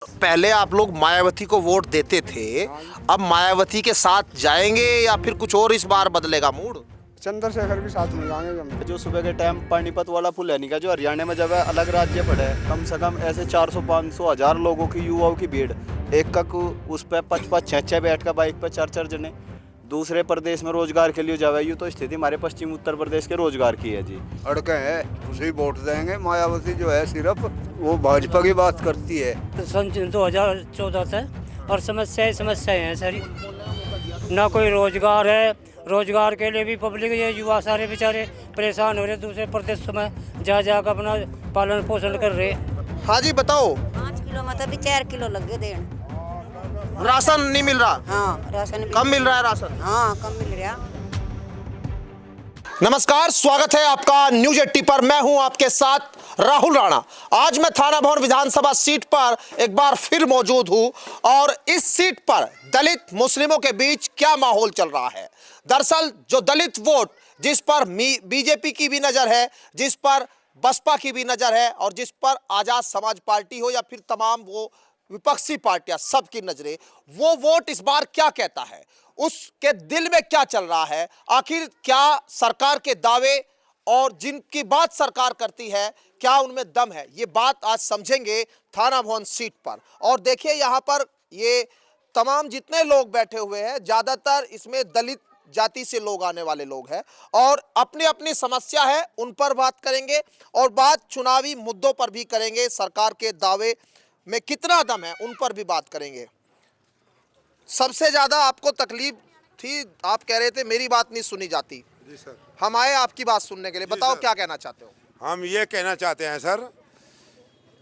पहले आप लोग मायावती को वोट देते थे, अब मायावती के साथ जाएंगे या फिर कुछ और इस बार बदलेगा मूड? चंद्रशेखर के साथ में जाएंगे हम। जो सुबह के टाइम पानीपत वाला पुल है नहीं का, जो हरियाणा में जब है अलग राज्य पड़े, कम से कम ऐसे 400-500 हज़ार लोगों की, युवाओं की भीड़ एक का उस पर 5-5-6-6 बैठ का बाइक पर 4-4 जने दूसरे प्रदेश में रोजगार के लिए जावे। यूँ तो स्थिति हमारे पश्चिम उत्तर प्रदेश के रोजगार की है जी। अड़के हैं उसे वोट देंगे। मायावती जो है सिर्फ वो भाजपा की बात करती है। सन 2014 से और समस्याएं हैं सारी। ना कोई रोजगार है, रोजगार के लिए भी पब्लिक, ये युवा सारे बेचारे परेशान हो रहे, दूसरे प्रदेशों में जा कर अपना पालन पोषण कर रहे। हाँ जी बताओ। 5 किलो मतलब भी 4 किलो लग गए देन। राशन नहीं मिल रहा? हाँ राशन भी कम मिल रहा है राशन? हाँ कम मिल रहा। नमस्कार, स्वागत है आपका न्यूज 80 पर। मैं हूं आपके साथ राहुल राणा। आज मैं थाना भवन विधानसभा सीट पर एक बार फिर मौजूद हूं और इस सीट पर दलित मुस्लिमों के बीच क्या माहौल चल रहा है। दरअसल जो दलित वोट, जिस पर बीजेपी की भी नजर है, जिस पर बसपा की भी नजर है और जिस पर आजाद समाज पार्टी हो या फिर तमाम वो विपक्षी पार्टियां, सबकी नजरें, वो वोट इस बार क्या कहता है, उसके दिल में क्या चल रहा है, आखिर क्या सरकार के दावे और जिनकी बात सरकार करती है क्या उनमें दम है, ये बात आज समझेंगे थाना भवन सीट पर। और देखिए यहाँ पर ये तमाम जितने लोग बैठे हुए हैं, ज्यादातर इसमें दलित जाति से लोग आने वाले लोग हैं और अपनी अपनी समस्या है उन पर बात करेंगे और बात चुनावी मुद्दों पर भी करेंगे, सरकार के दावे में कितना दम है उन पर भी बात करेंगे। सबसे ज्यादा आपको तकलीफ थी, आप कह रहे थे मेरी बात नहीं सुनी जाती। जी सर। हम आए आपकी बात सुनने के लिए, बताओ क्या कहना चाहते हो? हम ये कहना चाहते हैं सर,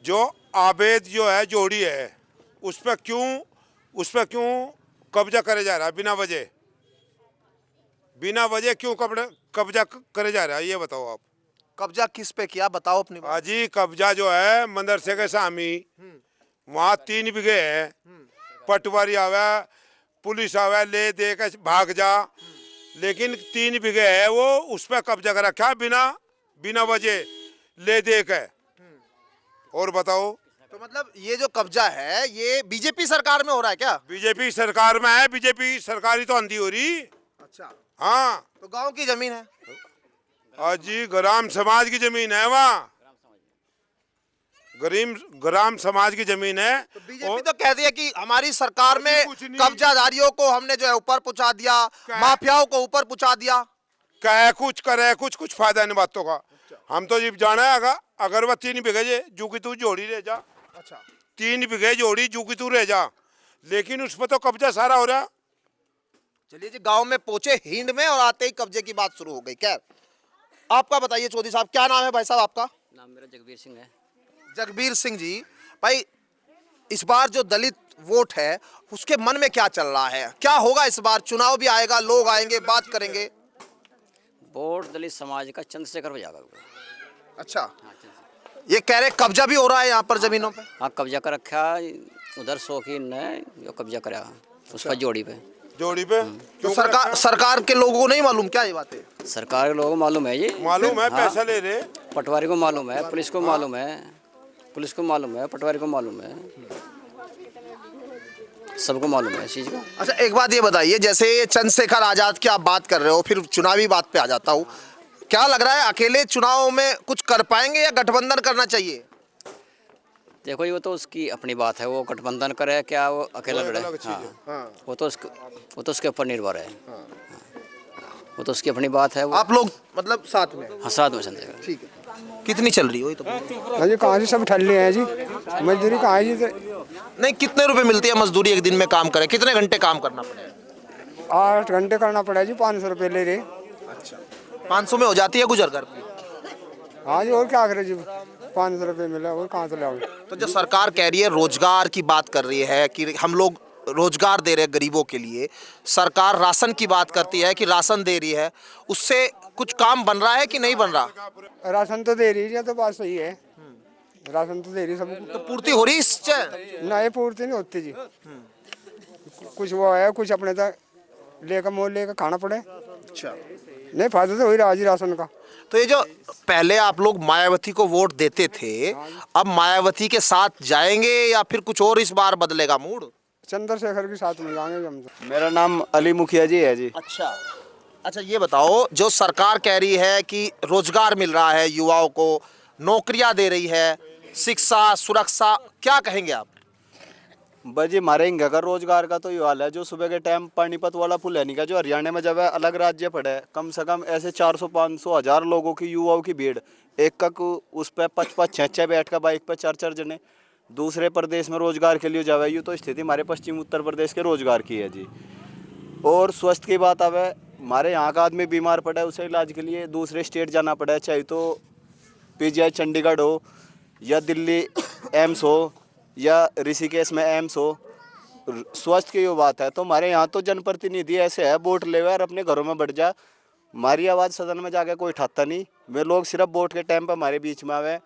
जो आबेद जो है जोड़ी है उस पर क्यों कब्जा करे जा रहा है बिना वजह क्यों कब्जा करे जा रहा है, ये बताओ आप। कब्जा किस पे किया, बताओ अपनी बात। हाजी कब्जा जो है मदरसे के सामी, वहाँ 3 बीघे है, पटवारी आवे, पुलिस आवे, ले दे के भाग जा, लेकिन 3 बीघे है वो उस पर कब्जा कर रखा बिना वजह ले दे के। और बताओ। तो मतलब ये जो कब्जा है ये बीजेपी सरकार में हो रहा है क्या? बीजेपी सरकार में है, बीजेपी सरकार ही तो अंधी हो रही। अच्छा, हाँ तो गांव की जमीन है? जी ग्राम समाज की जमीन है, वहाँ ग्राम समाज की जमीन है। तो बीजेपी तो कहती है कि हमारी सरकार में कुछ नहीं। कब्जाधारियों को हमने जो है ऊपर पहुंचा दिया, माफियाओं को ऊपर पहुंचा दिया। कहे कुछ करे कुछ फायदा नहीं बातों का। हम तो जी जाना है अगर वह 3 बीघे जू की तू जोड़ी रह जा। अच्छा, 3 बीघे जोड़ी जू की तू रह जा, लेकिन उस पर तो कब्जा सारा हो रहा। चलिए जी, गांव में पहुंचे हिंड में और आते ही कब्जे की बात शुरू हो गई। क्या आपका बताइए चौधरी साहब, क्या नाम है भाई साहब आपका? नाम मेरा जगबीर सिंह है। जगबीर सिंह जी, भाई इस बार जो दलित वोट है उसके मन में क्या चल रहा है, क्या होगा इस बार? चुनाव भी आएगा, लोग आएंगे, बात करेंगे। वोट दलित समाज का चंद्रशेखर को जाएगा। अच्छा, ये कह रहे कब्जा भी हो रहा है यहाँ पर जमीनों पे? हाँ कब्जा कर रखा, उधर शौकीन ने जो कब्जा करा उसका जोड़ी पे। तो सरकार के लोगों को नहीं मालूम क्या ये बात है? सरकार के लोगों को मालूम है, ये मालूम है। हाँ, पैसा ले रहे, पटवारी को मालूम है, पुलिस को मालूम है, पटवारी को मालूम है, सबको मालूम है इस चीज का। अच्छा, एक बात ये बताइए, जैसे ये चंद्रशेखर आजाद की आप बात कर रहे हो, फिर चुनावी बात पे आ जाता हूँ, क्या लग रहा है अकेले चुनाव में कुछ कर पाएंगे या गठबंधन करना चाहिए? देखो ये तो उसकी अपनी बात है, वो गठबंधन करे क्या वो अकेला लड़े, हाँ वो तो उसके ऊपर निर्भर है। वो तो उसकी अपनी बात है। आप लोग मतलब साथ में? हाँ साथ में चलेगा। ठीक है, कितनी चल रही हो? तो अजी कहाँ से सब ठल्ले हैं जी, मजदूरी कहाँ है जी? नहीं, कितने रुपए मिलती है मजदूरी एक दिन में काम करे? कितने घंटे काम करना पड़ेगा? 8 घंटे करना पड़ा जी, 500 रुपये ले रहे। अच्छा, 500 में हो जाती है गुजर घर की? हाँ जी, और क्या करे जी, 500 रुपये मिला और कहाँ से लाओ। तो जो सरकार कह रही है, रोजगार की बात कर रही है कि हम लोग रोजगार दे रहे हैं गरीबों के लिए, सरकार राशन की बात करती है कि राशन दे रही है, उससे कुछ काम बन रहा है कि नहीं बन रहा? राशन तो दे रही है, तो बात सही है, राशन तो दे रही सब। तो पूर्ति हो रही इससे? नहीं पूर्ति नहीं होती जी, कुछ वो है, कुछ अपने तक लेकर मोल लेकर खाना पड़े। अच्छा, नहीं फायदा तो वही रहा जी राशन का। तो ये जो पहले आप लोग मायावती को वोट देते थे, अब मायावती के साथ जाएंगे या फिर कुछ और इस बार बदलेगा मूड? चंद्रशेखर के साथ में जाएंगे हम तो। मेरा नाम अली मुखिया जी है जी। अच्छा अच्छा, ये बताओ, जो सरकार कह रही है कि रोजगार मिल रहा है युवाओं को, नौकरियां दे रही है, शिक्षा सुरक्षा, क्या कहेंगे आप? बस जी हमारे हिंगा का रोजगार का तो ये हाल है, जो सुबह के टाइम पानीपत वाला पुल है नहीं का, जो हरियाणा में जब है अलग राज्य पड़ा है, कम से कम ऐसे 400-500 हज़ार लोगों की युवाओं की भीड़, एक उस पर 5-5-6 बैठ का बाइक पर 4-4 जने दूसरे प्रदेश में रोजगार के लिए जावे। यूँ तो स्थिति हमारे पश्चिम उत्तर प्रदेश के रोजगार की है जी। और स्वास्थ्य की बात आवे, हमारे यहाँ का आदमी बीमार पड़ा है, उसे इलाज के लिए दूसरे स्टेट जाना पड़ा है, चाहे तो पीजीआई चंडीगढ़ हो या दिल्ली एम्स हो या ऋषिकेश में एम्स हो। स्वास्थ्य की जो बात है तो हमारे यहाँ तो जनप्रतिनिधि ऐसे है, वोट ले और अपने घरों में बढ़ जा, हमारी आवाज़ सदन में जाके कोई उठाता नहीं। वे लोग सिर्फ वोट के टाइम पर हमारे बीच में आवे।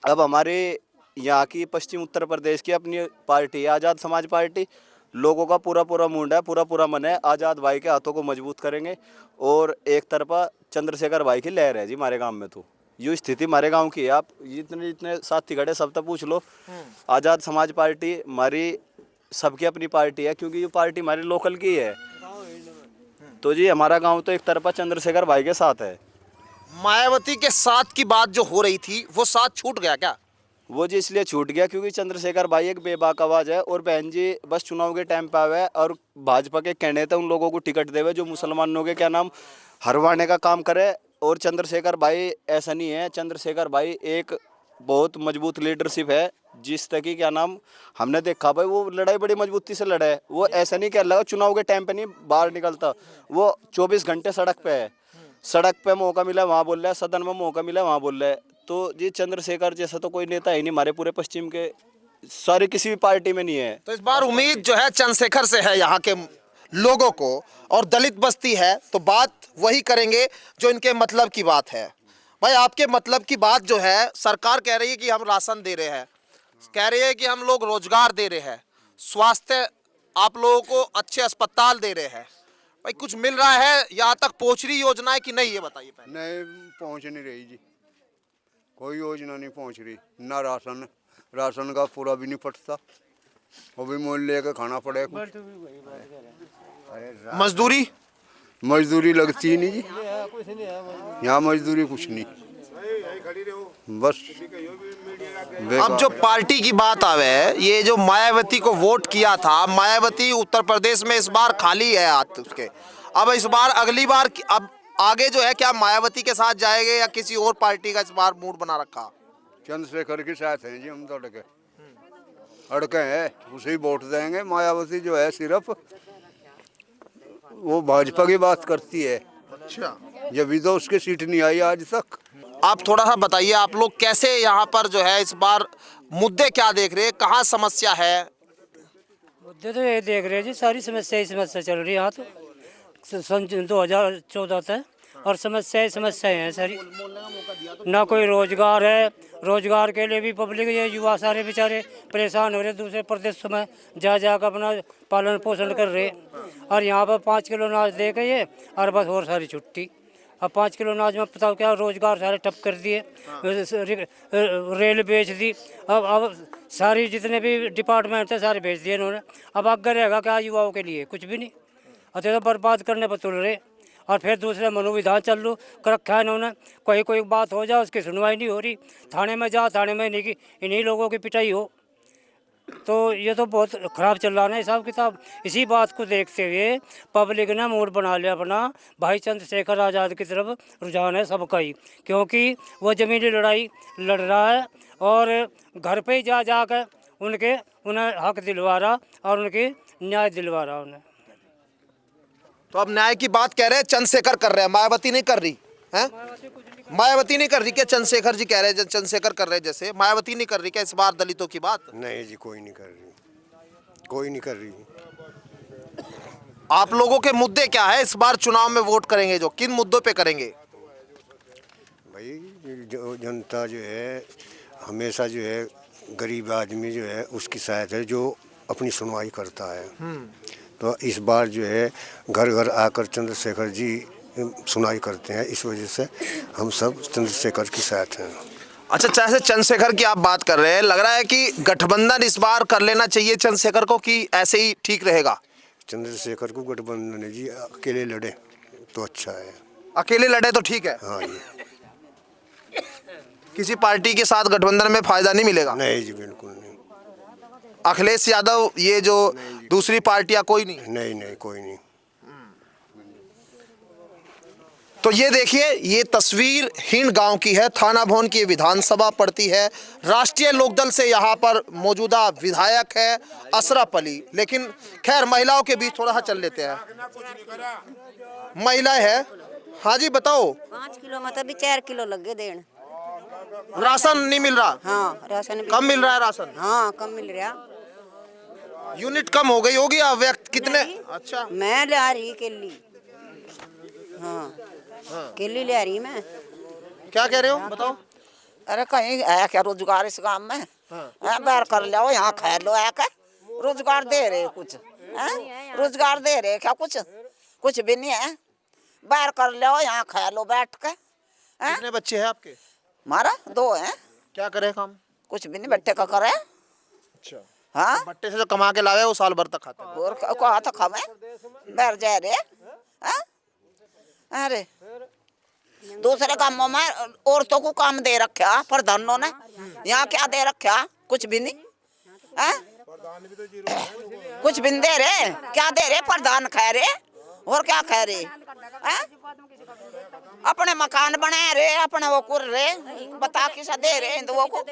अब हमारे यहाँ की पश्चिम उत्तर प्रदेश की अपनी पार्टी है आज़ाद समाज पार्टी, लोगों का पूरा मूड है, पूरा मन है, आज़ाद भाई के हाथों को मजबूत करेंगे। और एक तरफा चंद्रशेखर भाई की लहर है जी हमारे गांव में। तो ये स्थिति हमारे गांव की है, आप जितने साथी खड़े सब तक पूछ लो। आज़ाद समाज पार्टी हमारी सबकी अपनी पार्टी है, क्योंकि ये पार्टी हमारी लोकल की है। तो जी हमारा गांव तो एक तरफा चंद्रशेखर भाई के साथ है। मायावती के साथ की बात जो हो रही थी वो साथ छूट गया क्या? वो जी इसलिए छूट गया क्योंकि चंद्रशेखर भाई एक बेबाक आवाज़ है, और बहन जी बस चुनाव के टाइम पे आवे और भाजपा के कहने थे उन लोगों को टिकट देवे जो मुसलमानों के क्या नाम हरवाने का काम करे। और चंद्रशेखर भाई ऐसा नहीं है, चंद्रशेखर भाई एक बहुत मजबूत लीडरशिप है, जिस तक की क्या नाम हमने देखा भाई वो लड़ाई बड़ी मजबूती से लड़ा है। वो ऐसा नहीं कह लगा चुनाव के टाइम पे नहीं बाहर निकलता, वो 24 घंटे सड़क पे है, सड़क पे मौका मिला वहाँ बोल रहा है, सदन में मौका मिला वहाँ बोल रहा है। तो जी चंद्रशेखर जैसा तो कोई नेता ही नहीं हमारे पूरे पश्चिम के सारे किसी भी पार्टी में नहीं है। तो इस बार उम्मीद जो है चंद्रशेखर से है यहाँ के लोगों को, और दलित बस्ती है तो बात वही करेंगे जो इनके मतलब की बात है। भाई आपके मतलब की बात जो है, सरकार कह रही है कि हम राशन दे रहे हैं, कह रही है कि हम लोग रोजगार दे रहे हैं, स्वास्थ्य आप लोगों को अच्छे अस्पताल दे रहे हैं, भाई कुछ मिल रहा है? यहाँ तक पहुँच रही योजना है कि नहीं, ये बताइए पहले। नहीं पहुंच नहीं रही जी, कोई योजना नहीं पहुंच रही। ना राशन का पूरा भी नहीं पटता, वो भी मोल लेकर खाना पड़ेगा। मजदूरी लगती नहीं जी, यहाँ मजदूरी कुछ नहीं, बस। अब जो पार्टी की बात आवे, ये जो मायावती को वोट किया था, मायावती उत्तर प्रदेश में इस बार खाली है हाथ उसके। अब इस बार अगली बार अब आगे जो है क्या मायावती के साथ जाएंगे या किसी और पार्टी का इस बार मूड बना रखा? चंद्रशेखर के साथ हैं जी हम तो अड़के हैं, उसे ही वोट देंगे। मायावती जो है सिर्फ वो भाजपा की बात करती है। अच्छा, जब भी तो उसकी सीट नहीं आई आज तक। आप थोड़ा सा बताइए, आप लोग कैसे यहाँ पर जो है इस बार मुद्दे क्या देख रहे हैं, कहाँ समस्या है? मुद्दे तो ये देख रहे हैं जी, सारी समस्या ही समस्या चल रही है यहाँ तो सन 2014 से, और समस्याएं हैं सारी। ना कोई रोजगार है, रोजगार के लिए भी पब्लिक ये युवा सारे बेचारे परेशान हो रहे, दूसरे प्रदेशों में जा कर अपना पालन पोषण कर रहे। और यहाँ पर 5 किलो अनाज दे के ये और बस और सारी छुट्टी। अब 5 किलो अनाज में बताओ क्या रोजगार सारे ठप कर दिए, रेल बेच दी, अब सारी जितने भी डिपार्टमेंट थे सारे बेच दिए इन्होंने। अब आगे रहेगा क्या युवाओं के लिए? कुछ भी नहीं। अतः तो बर्बाद करने पर तुल रहे, और फिर दूसरे मनोविधान चालू कर रखा है इन्होंने। कोई बात हो जाए उसकी सुनवाई नहीं हो रही, थाने में जा, थाने में नहीं की इन्हीं लोगों की पिटाई हो। तो ये तो बहुत ख़राब चल रहा है हिसाब किताब। इसी बात को देखते हुए पब्लिक ने मूड बना लिया अपना, भाई चंद्रशेखर आज़ाद की तरफ रुझान है सबका ही, क्योंकि वो ज़मीनी लड़ाई लड़ रहा है और घर पे ही जा कर उन्हें हक दिलवा रहा और उनकी न्याय दिलवा रहा उन्हें। तो अब न्याय की बात कह रहे हैं चंद्रशेखर कर रहे हैं, मायावती नहीं कर रही है? मायावती नहीं कर रही क्या? चंद्रशेखर जी कह रहे हैं, चंद्रशेखर कर रहे हैं, जैसे मायावती नहीं कर रही क्या इस बार दलितों की बात? नहीं जी, कोई नहीं कर रही। आप लोगों के मुद्दे क्या है इस बार चुनाव में वोट करेंगे, जो किन मुद्दों पे करेंगे? भाई जो जनता जो है हमेशा जो है गरीब आदमी जो है उसकी सहायता है, जो अपनी सुनवाई करता है। तो इस बार जो है घर घर आकर चंद्रशेखर जी सुनाई करते हैं। इस वजह से हम सब चंद्रशेखर के साथ हैं। अच्छा, जैसे चंद्रशेखर की आप बात कर रहे हैं, लग रहा है कि गठबंधन इस बार कर लेना चाहिए चंद्रशेखर को, कि ऐसे ही ठीक रहेगा? चंद्रशेखर को गठबंधन है जी, अकेले लड़े तो अच्छा है। अकेले लड़े तो ठीक है, हाँ जी। किसी पार्टी के साथ गठबंधन में फायदा नहीं मिलेगा? नहीं जी, बिल्कुल नहीं। अखिलेश यादव, ये जो दूसरी पार्टियां, कोई नहीं? नहीं नहीं, कोई नहीं। तो ये देखिए, ये तस्वीर हिंड गांव की है। थाना भवन की विधानसभा पड़ती है। राष्ट्रीय लोकदल से यहाँ पर मौजूदा विधायक है अशरफ अली। लेकिन खैर, महिलाओं के बीच थोड़ा सा चल लेते हैं। महिलाएं है, हाँ जी बताओ। 5 किलो मतलब भी 4 किलो लगे देन। राशन नहीं मिल रहा? हाँ, राशन भी कम मिल रहा है राशन? हाँ, कम मिल रहा। यूनिट कम हो गई होगी? आप व्यक्त कितने? अच्छा, मैं ले आ रही केली। हाँ, केली ले आ रही मैं। क्या कह रहे हो, बताओ। अरे कहीं है क्या रोजगार इस गांव में? बैर कर लो, यहाँ खा लो, है क्या रोजगार दे रहे कुछ? रोजगार दे रहे क्या कुछ भी नहीं है। बैर कर लो, यहाँ खा लो बैठ के। कितने बच्चे हैं आपके? मारा 2 हैं। क्या करे काम? कुछ भी नहीं, बट्टे का करे। अच्छा, हाँ, बट्टे से जो कमा के लावे वो साल भर तक खाता है। और कहा तो खावे बैर जा रहे। अरे दूसरे कामों में औरतों को काम दे रखा प्रधानों ने, यहाँ क्या दे रखा? कुछ भी नहीं। कुछ भी नहीं दे रहे। क्या दे रहे? प्रधान खा रहे और क्या खा रहे? अपने मकान बना रहे, अपने वो कर रहे। बता किसा दे रहे? हिंदुओं को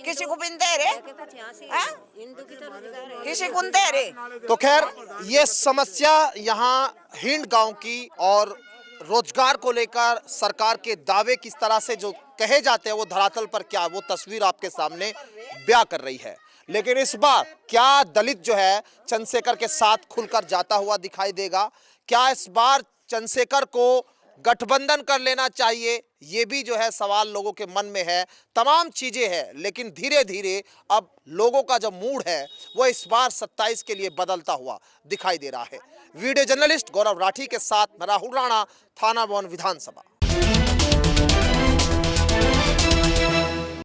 किसी को भी नहीं दे रहे, किसी को नहीं दे रहे। तो खैर, ये समस्या यहाँ हिंड गांव की, और रोजगार को लेकर सरकार के दावे किस तरह से जो कहे जाते हैं वो धरातल पर क्या, वो तस्वीर आपके सामने बयां कर रही है। लेकिन इस बार क्या दलित जो है चंद्रशेखर के साथ खुलकर जाता हुआ दिखाई देगा? क्या इस बार चंद्रशेखर को गठबंधन कर लेना चाहिए? ये भी जो है सवाल लोगों के मन में है। तमाम चीजें हैं, लेकिन धीरे धीरे अब लोगों का जो मूड है वो इस बार 27 के लिए बदलता हुआ दिखाई दे रहा है। वीडियो जर्नलिस्ट गौरव राठी के साथ मैं राहुल राणा, थाना भवन विधानसभा।